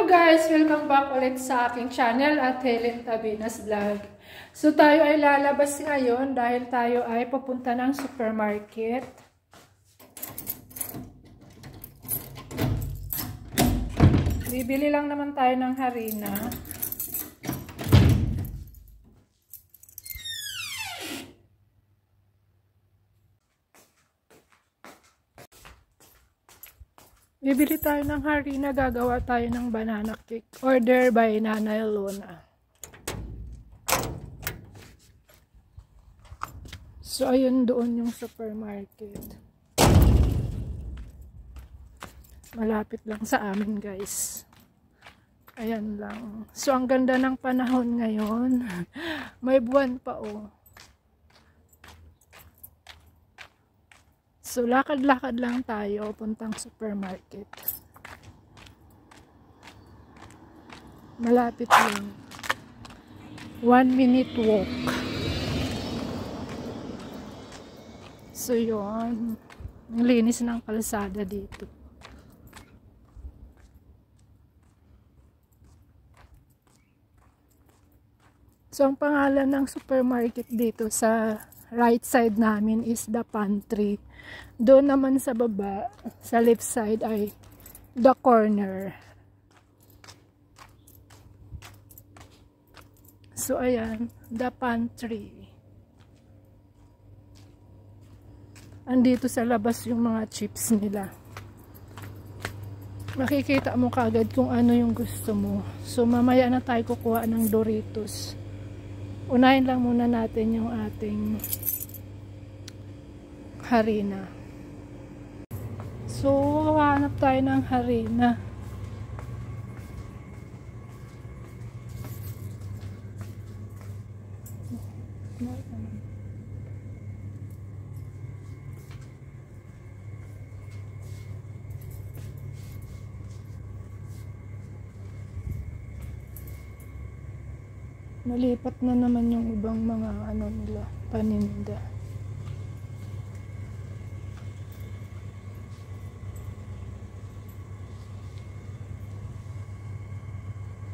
Guys, welcome back ulit sa aking channel at Helen Tabinas Vlog. So tayo ay lalabas ngayon dahil tayo ay papunta ng supermarket. Bibili lang naman tayo ng harina. Bibili tayo ng harina, gagawa tayo ng banana cake. Order by Nanay Luna. So, ayun doon yung supermarket. Malapit lang sa amin, guys. Ayan lang. So, ang ganda ng panahon ngayon. May buwan pa, oh. So, lakad-lakad lang tayo puntang supermarket. Malapit lang. 1-minute walk. So, yun. Ang linis ng kalsada dito. So, ang pangalan ng supermarket dito sa right side namin is The Pantry. Doon naman sa baba, sa left side ay The Corner. So, ayan, The Pantry. Andito sa labas yung mga chips nila. Makikita mo kaagad kung ano yung gusto mo. So, mamaya na tayo kukuha ng Doritos. Unahin lang muna natin yung ating harina. So, hanap tayo ng harina. Nalipat na naman yung ibang mga ano nila, paninda.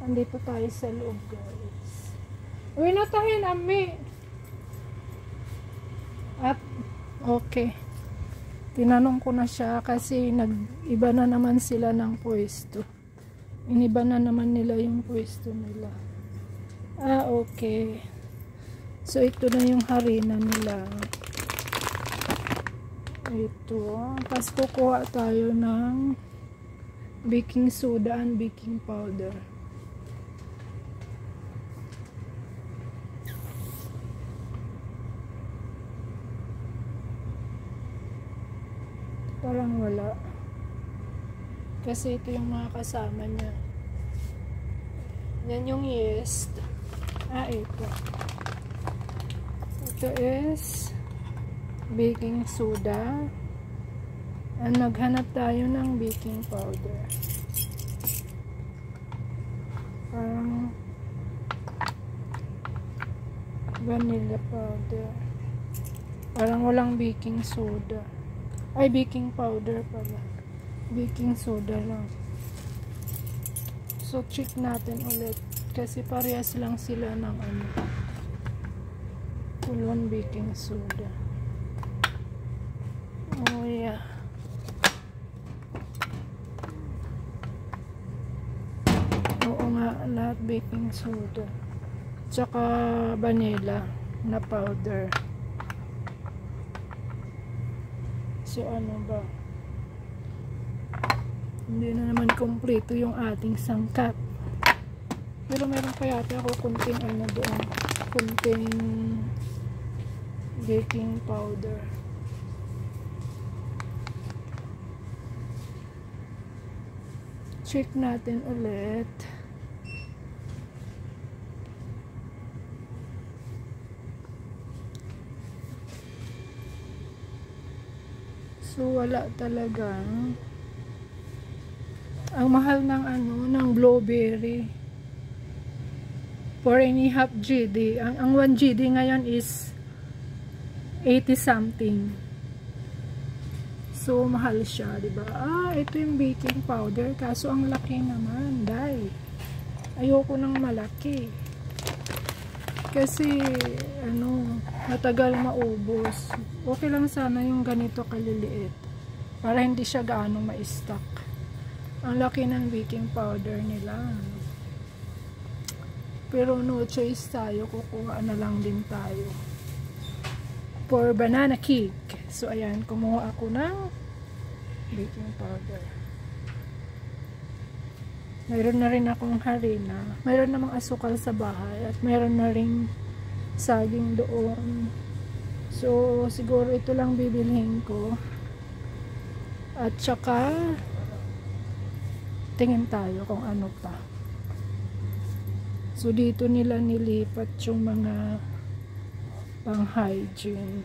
Andito tayo sa loob, guys. Uy, natahin, Ami. At, okay. Tinanong ko na siya kasi nag-iba na naman sila ng pwesto. Iniba na naman nila yung pwesto nila. Ah, okay. So, ito na yung harina nila. Ito. Tapos, kukuha tayo ng baking soda and baking powder. Parang wala. Kasi ito yung mga kasama niya. Yan yung yeast. Ah, ito. Ito is baking soda. And naghanap tayo ng baking powder. Parang vanilla powder. Parang walang baking soda. Ay, baking powder pala. Baking soda lang. So, check natin ulit. Kasi parehas lang sila ng ano. Full-on baking soda. Oh, yeah. Oo nga, lahat baking soda. Tsaka vanilla na powder. So, ano ba? Hindi na naman kompleto yung ating sangkap. Pero meron pa yata ako kunting ano doon. Kunting baking powder. Check natin ulit. So, wala talaga. Ang mahal ng ano, ng blueberry. 4.5 GD. Ang 1 GD ngayon is 80 something. So, mahal siya, diba? Ito yung baking powder. Kaso, ang laki naman, dahil. Ayoko ng malaki. Kasi, matagal maubos. Okay lang sana yung ganito kaliliit. Para hindi siya gaano ma-stock. Ang laki ng baking powder nila. Pero, no choice tayo. Kukuha na lang din tayo. For banana cake. So, ayan, kumuha ako ng baking powder. Mayroon na rin akong harina. Mayroon namang asukal sa bahay. At mayroon na rin saging doon. So, siguro ito lang bibilhin ko. At saka, tingin tayo kung ano pa. So, dito nila nilipat yung mga pang-hygiene.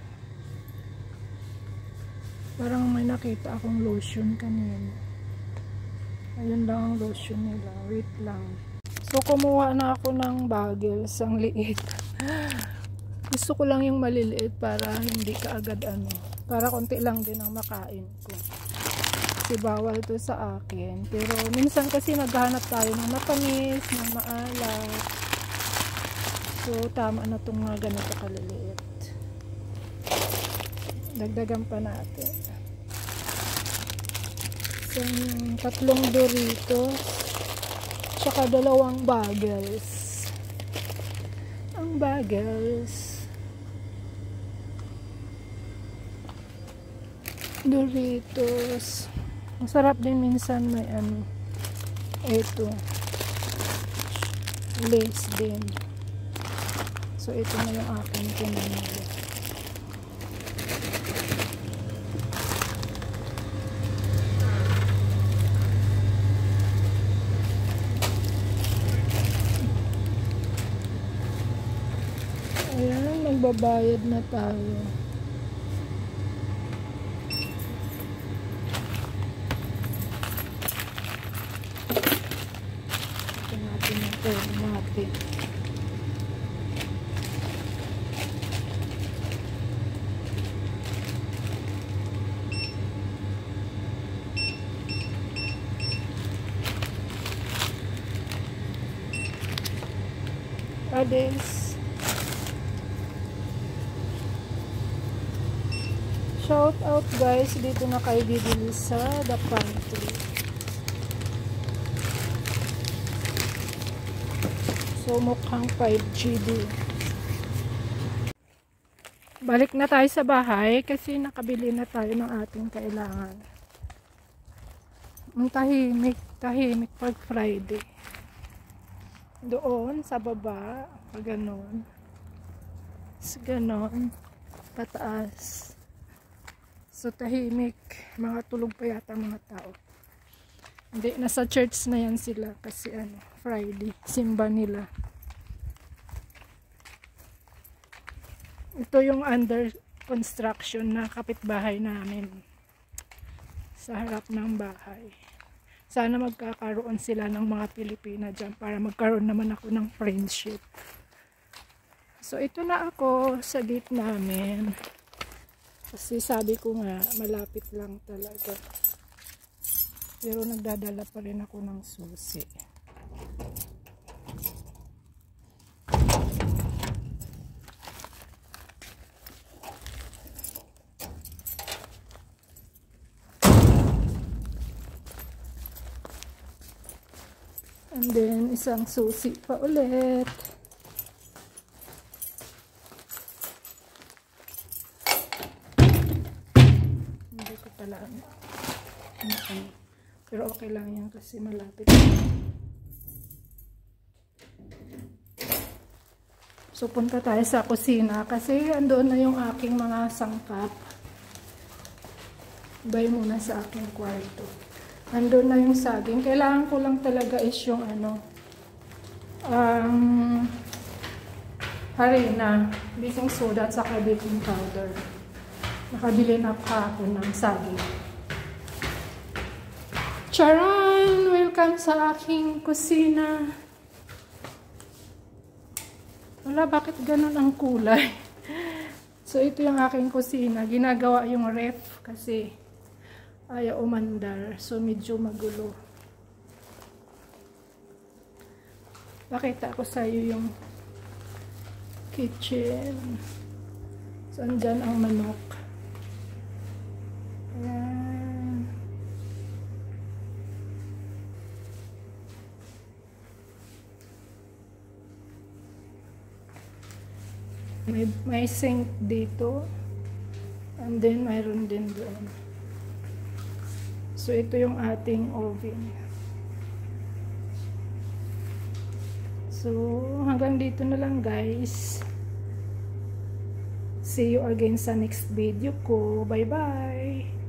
Parang may nakita akong lotion kanina. Ayun lang ang lotion nila. Wait lang. So, kumuha na ako ng bagels. Ang liit. Gusto ko lang yung maliliit para hindi kaagad para konti lang din ang makain ko. Kasi bawal to sa akin. Pero minsan kasi naghahanap tayo ng matamis, ng maalat. So, tama na itong mga ganito kaliliit. Dagdagan pa natin. So, yung 3 Doritos tsaka 2 bagels. Ang bagels Doritos masarap din minsan may ito Lays din. So, ito na yung aking pinamili. Ayan, magbabayad na tayo. Ito natin yung pera natin. Ades. Shout out guys, dito na kayo bibili sa The Pantry. So, mukhang 5GB. Balik na tayo sa bahay kasi nakabili na tayo ng ating kailangan. Ang tahimik pag Friday. Doon sa baba, pag ganon. Sa ganon, pataas. So, tahimik. Mga tulog pa yata mga tao. Hindi, nasa church na yan sila. Kasi Friday. Simba nila. Ito yung under construction na kapitbahay namin. Sa harap ng bahay. Sana magkakaroon sila ng mga Pilipina dyan. Para magkaroon naman ako ng friendship. So, ito na ako sa gate namin. Kasi sabi ko nga, malapit lang talaga. Pero nagdadala pa rin ako ng susi. And then, isang susi pa ulit. Pero okay lang yan kasi malapit. So, punta tayo sa kusina kasi andoon na yung aking mga sangkap. Bay muna sa aking kwarto. Andoon na yung saging. Kailangan ko lang talaga is yung harina, baking soda at saka baking powder. Nakabili na ako ng saging. Charan! Welcome sa aking kusina. Wala, bakit ganun ang kulay? So, ito yung aking kusina. Ginagawa yung ref kasi ayaw umandar. So, medyo magulo. Pakita ko sa iyo yung kitchen. So, andyan ang manok. Ayan. May sink dito. And then, mayroon din doon. So, ito yung ating oven. So, hanggang dito na lang guys. See you again sa next video ko. Bye-bye!